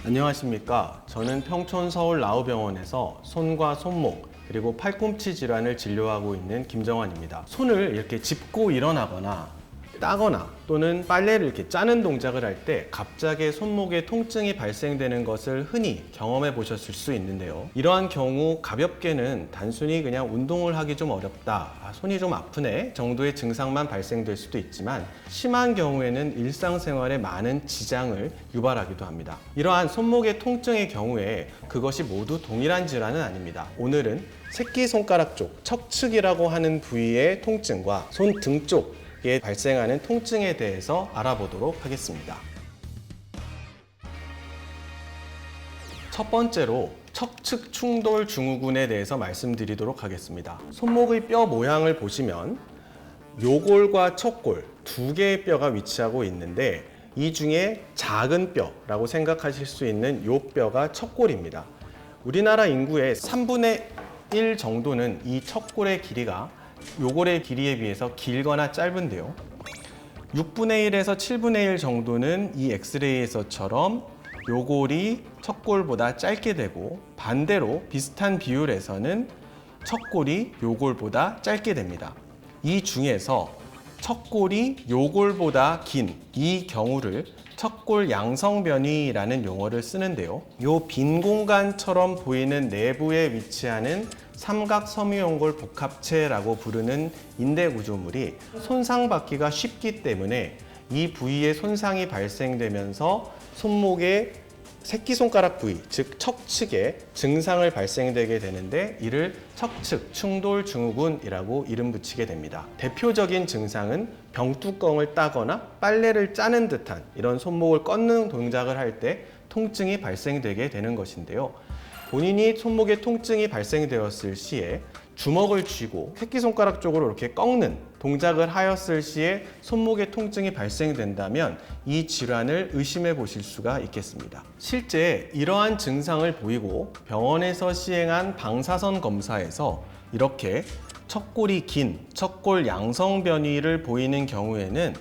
안녕하십니까. 저는 평촌 서울나우병원에서 손과 손목 그리고 팔꿈치 질환을 진료하고 있는 김정환입니다. 손을 이렇게 짚고 일어나거나 따거나 또는 빨래를 이렇게 짜는 동작을 할 때 갑자기 손목에 통증이 발생되는 것을 흔히 경험해 보셨을 수 있는데요. 이러한 경우 가볍게는 단순히 그냥 운동을 하기 좀 어렵다, 손이 좀 아프네 정도의 증상만 발생될 수도 있지만 심한 경우에는 일상생활에 많은 지장을 유발하기도 합니다. 이러한 손목의 통증의 경우에 그것이 모두 동일한 질환은 아닙니다. 오늘은 새끼손가락 쪽 척측이라고 하는 부위의 통증과 손등 쪽 발생하는 통증에 대해서 알아보도록 하겠습니다. 첫 번째로 척측 충돌 증후군에 대해서 말씀드리도록 하겠습니다. 손목의 뼈 모양을 보시면 요골과 척골 두 개의 뼈가 위치하고 있는데 이 중에 작은 뼈라고 생각하실 수 있는 요 뼈가 척골입니다. 우리나라 인구의 3분의 1 정도는 이 척골의 길이가 요골의 길이에 비해서 길거나 짧은데요. 6분의 1에서 7분의 1 정도는 이 엑스레이에서처럼 요골이 척골보다 짧게 되고 반대로 비슷한 비율에서는 척골이 요골보다 짧게 됩니다. 이 중에서 척골이 요골보다 긴 이 경우를 척골 양성변이라는 용어를 쓰는데요. 요 빈 공간처럼 보이는 내부에 위치하는 삼각섬유연골 복합체라고 부르는 인대 구조물이 손상받기가 쉽기 때문에 이 부위에 손상이 발생되면서 손목의 새끼손가락 부위, 즉 척측에 증상을 발생되게 되는데 이를 척측 충돌 증후군이라고 이름 붙이게 됩니다. 대표적인 증상은 병뚜껑을 따거나 빨래를 짜는 듯한 이런 손목을 꺾는 동작을 할 때 통증이 발생되게 되는 것인데요. 본인이 손목에 통증이 발생되었을 시에 주먹을 쥐고 새끼손가락 쪽으로 이렇게 꺾는 동작을 하였을 시에 손목에 통증이 발생된다면 이 질환을 의심해 보실 수가 있겠습니다. 실제 이러한 증상을 보이고 병원에서 시행한 방사선 검사에서 이렇게 척골이 긴 척골 양성변이를 보이는 경우에는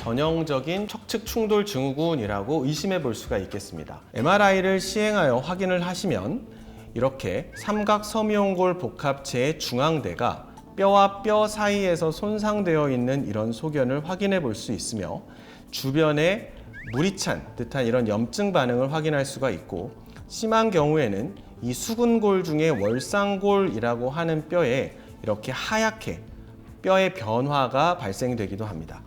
전형적인 척측 충돌 증후군이라고 의심해 볼 수가 있겠습니다. MRI를 시행하여 확인을 하시면 이렇게 삼각섬유연골 복합체의 중앙대가 뼈와 뼈 사이에서 손상되어 있는 이런 소견을 확인해 볼 수 있으며 주변에 물이 찬 듯한 이런 염증 반응을 확인할 수가 있고 심한 경우에는 이 수근골 중에 월상골이라고 하는 뼈에 이렇게 하얗게 뼈의 변화가 발생되기도 합니다.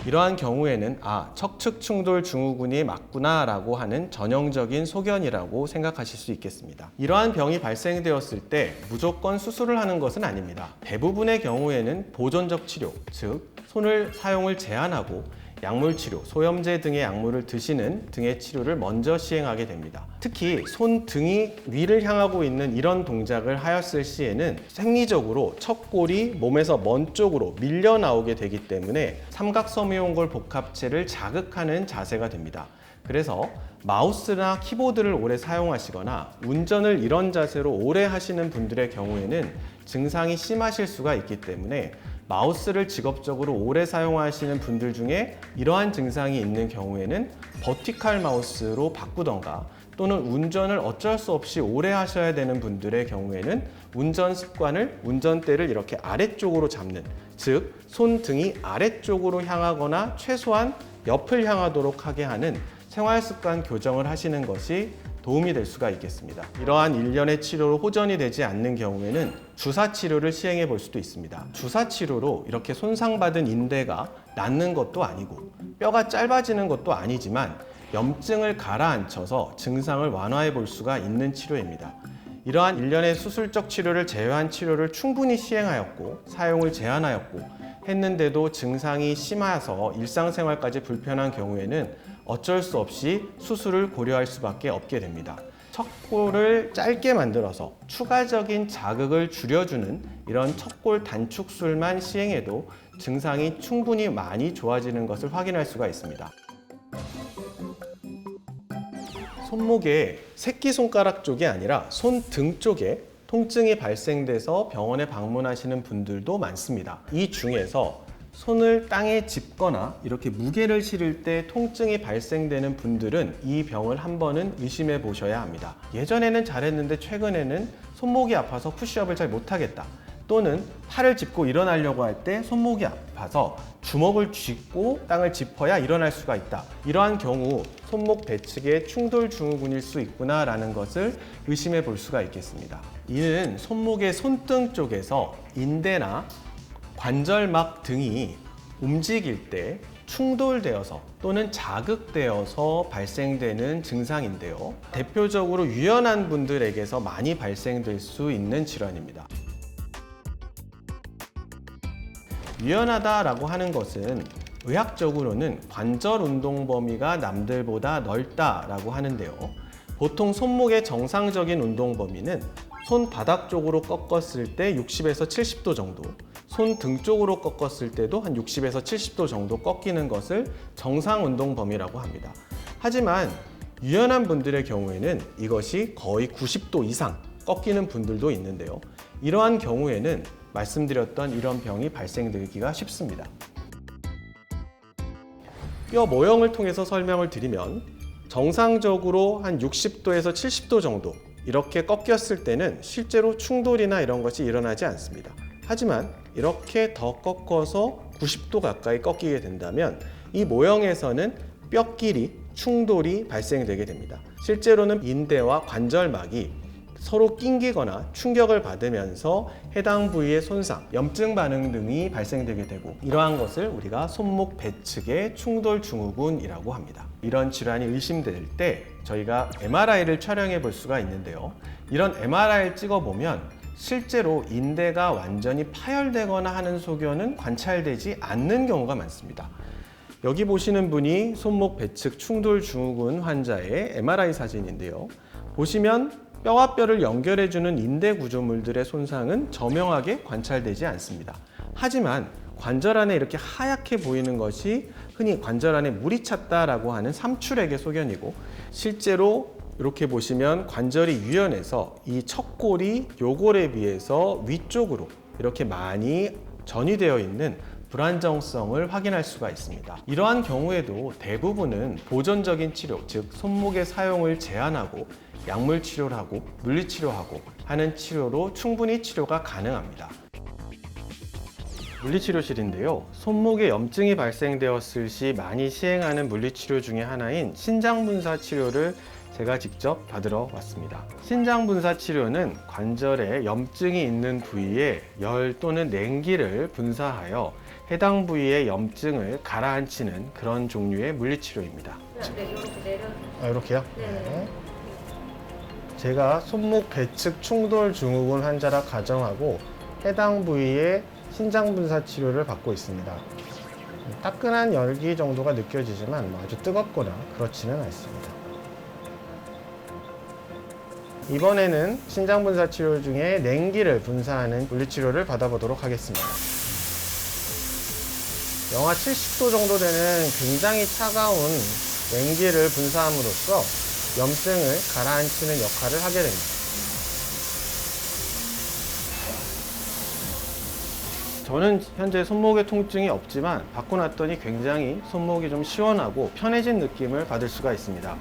이러한 경우에는 척측 충돌 증후군이 맞구나 라고 하는 전형적인 소견이라고 생각하실 수 있겠습니다. 이러한 병이 발생되었을 때 무조건 수술을 하는 것은 아닙니다. 대부분의 경우에는 보존적 치료, 즉 손을 사용을 제한하고 약물 치료, 소염제 등의 약물을 드시는 등의 치료를 먼저 시행하게 됩니다. 특히 손등이 위를 향하고 있는 이런 동작을 하였을 시에는 생리적으로 척골이 몸에서 먼 쪽으로 밀려 나오게 되기 때문에 삼각섬유연골 복합체를 자극하는 자세가 됩니다. 그래서 마우스나 키보드를 오래 사용하시거나 운전을 이런 자세로 오래 하시는 분들의 경우에는 증상이 심하실 수가 있기 때문에 마우스를 직업적으로 오래 사용하시는 분들 중에 이러한 증상이 있는 경우에는 버티칼 마우스로 바꾸던가 또는 운전을 어쩔 수 없이 오래 하셔야 되는 분들의 경우에는 운전 습관을 운전대를 이렇게 아래쪽으로 잡는, 즉 손등이 아래쪽으로 향하거나 최소한 옆을 향하도록 하게 하는 생활습관 교정을 하시는 것이 도움이 될 수가 있겠습니다. 이러한 일련의 치료로 호전이 되지 않는 경우에는 주사 치료를 시행해 볼 수도 있습니다. 주사 치료로 이렇게 손상받은 인대가 낫는 것도 아니고 뼈가 짧아지는 것도 아니지만 염증을 가라앉혀서 증상을 완화해 볼 수가 있는 치료입니다. 이러한 일련의 수술적 치료를 제외한 치료를 충분히 시행하였고 사용을 제한하였고 했는데도 증상이 심해서 일상생활까지 불편한 경우에는 어쩔 수 없이 수술을 고려할 수밖에 없게 됩니다. 척골을 짧게 만들어서 추가적인 자극을 줄여주는 이런 척골 단축술만 시행해도 증상이 충분히 많이 좋아지는 것을 확인할 수가 있습니다. 손목의 새끼손가락 쪽이 아니라 손등 쪽에 통증이 발생돼서 병원에 방문하시는 분들도 많습니다. 이 중에서 손을 땅에 짚거나 이렇게 무게를 실을 때 통증이 발생되는 분들은 이 병을 한 번은 의심해 보셔야 합니다. 예전에는 잘했는데 최근에는 손목이 아파서 푸시업을 잘 못하겠다. 또는 팔을 짚고 일어나려고 할 때 손목이 아파서 주먹을 쥐고 땅을 짚어야 일어날 수가 있다. 이러한 경우 손목 배측의 충돌 증후군일 수 있구나라는 것을 의심해 볼 수가 있겠습니다. 이는 손목의 손등 쪽에서 인대나 관절막 등이 움직일 때 충돌되어서 또는 자극되어서 발생되는 증상인데요. 대표적으로 유연한 분들에게서 많이 발생될 수 있는 질환입니다. 유연하다라고 하는 것은 의학적으로는 관절 운동 범위가 남들보다 넓다라고 하는데요. 보통 손목의 정상적인 운동 범위는 손바닥 쪽으로 꺾었을 때 60에서 70도 정도, 손등 쪽으로 꺾었을 때도 한 60에서 70도 정도 꺾이는 것을 정상 운동 범위라고 합니다. 하지만 유연한 분들의 경우에는 이것이 거의 90도 이상 꺾이는 분들도 있는데요. 이러한 경우에는 말씀드렸던 이런 병이 발생되기가 쉽습니다. 뼈 모형을 통해서 설명을 드리면 정상적으로 한 60도에서 70도 정도 이렇게 꺾였을 때는 실제로 충돌이나 이런 것이 일어나지 않습니다. 하지만 이렇게 더 꺾어서 90도 가까이 꺾이게 된다면 이 모형에서는 뼈끼리 충돌이 발생되게 됩니다. 실제로는 인대와 관절막이 서로 낑기거나 충격을 받으면서 해당 부위의 손상, 염증 반응 등이 발생되게 되고 이러한 것을 우리가 손목 배측의 충돌 증후군이라고 합니다. 이런 질환이 의심될 때 저희가 MRI를 촬영해 볼 수가 있는데요. 이런 MRI를 찍어보면 실제로 인대가 완전히 파열되거나 하는 소견은 관찰되지 않는 경우가 많습니다. 여기 보시는 분이 손목 배측 충돌 증후군 환자의 MRI 사진인데요. 보시면 뼈와 뼈를 연결해주는 인대 구조물들의 손상은 저명하게 관찰되지 않습니다. 하지만 관절 안에 이렇게 하얗게 보이는 것이 흔히 관절 안에 물이 찼다라고 하는 삼출액의 소견이고, 실제로 이렇게 보시면 관절이 유연해서 이 척골이 요골에 비해서 위쪽으로 이렇게 많이 전이되어 있는 불안정성을 확인할 수가 있습니다. 이러한 경우에도 대부분은 보존적인 치료, 즉 손목의 사용을 제한하고 약물 치료를 하고 물리치료하고 하는 치료로 충분히 치료가 가능합니다. 물리치료실인데요. 손목에 염증이 발생되었을 시 많이 시행하는 물리치료 중에 하나인 신장분사 치료를 제가 직접 받으러 왔습니다. 신장분사 치료는 관절에 염증이 있는 부위에 열 또는 냉기를 분사하여 해당 부위의 염증을 가라앉히는 그런 종류의 물리치료입니다. 네, 이렇게 내려. 이렇게요? 네. 제가 손목 배측 충돌 증후군 환자라 가정하고 해당 부위의 신장분사 치료를 받고 있습니다. 따끈한 열기 정도가 느껴지지만 아주 뜨겁거나 그렇지는 않습니다. 이번에는 신장분사 치료 중에 냉기를 분사하는 물리치료를 받아보도록 하겠습니다. 영하 70도 정도 되는 굉장히 차가운 냉기를 분사함으로써 염증을 가라앉히는 역할을 하게 됩니다. 저는 현재 손목에 통증이 없지만 받고 났더니 굉장히 손목이 좀 시원하고 편해진 느낌을 받을 수가 있습니다.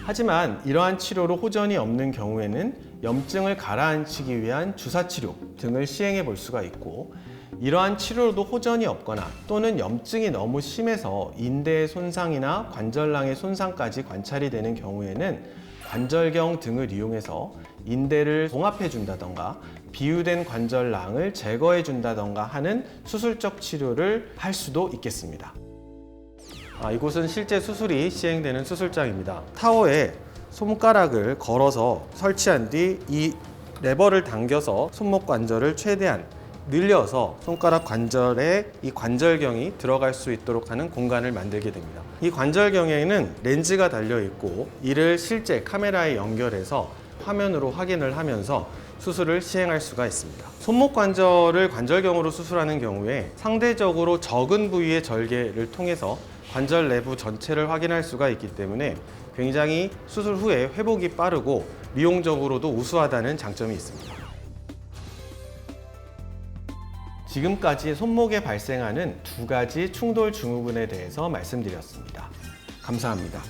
하지만 이러한 치료로 호전이 없는 경우에는 염증을 가라앉히기 위한 주사치료 등을 시행해 볼 수가 있고, 이러한 치료로도 호전이 없거나 또는 염증이 너무 심해서 인대의 손상이나 관절낭의 손상까지 관찰이 되는 경우에는 관절경 등을 이용해서 인대를 봉합해 준다던가 비유된 관절낭을 제거해 준다던가 하는 수술적 치료를 할 수도 있겠습니다. 이곳은 실제 수술이 시행되는 수술장입니다. 타워에 손가락을 걸어서 설치한 뒤 이 레버를 당겨서 손목 관절을 최대한 늘려서 손가락 관절에 이 관절경이 들어갈 수 있도록 하는 공간을 만들게 됩니다. 이 관절경에는 렌즈가 달려 있고 이를 실제 카메라에 연결해서 화면으로 확인을 하면서 수술을 시행할 수가 있습니다. 손목 관절을 관절경으로 수술하는 경우에 상대적으로 적은 부위의 절개를 통해서 관절 내부 전체를 확인할 수가 있기 때문에 굉장히 수술 후에 회복이 빠르고 미용적으로도 우수하다는 장점이 있습니다. 지금까지 손목에 발생하는 두 가지 충돌 증후군에 대해서 말씀드렸습니다. 감사합니다.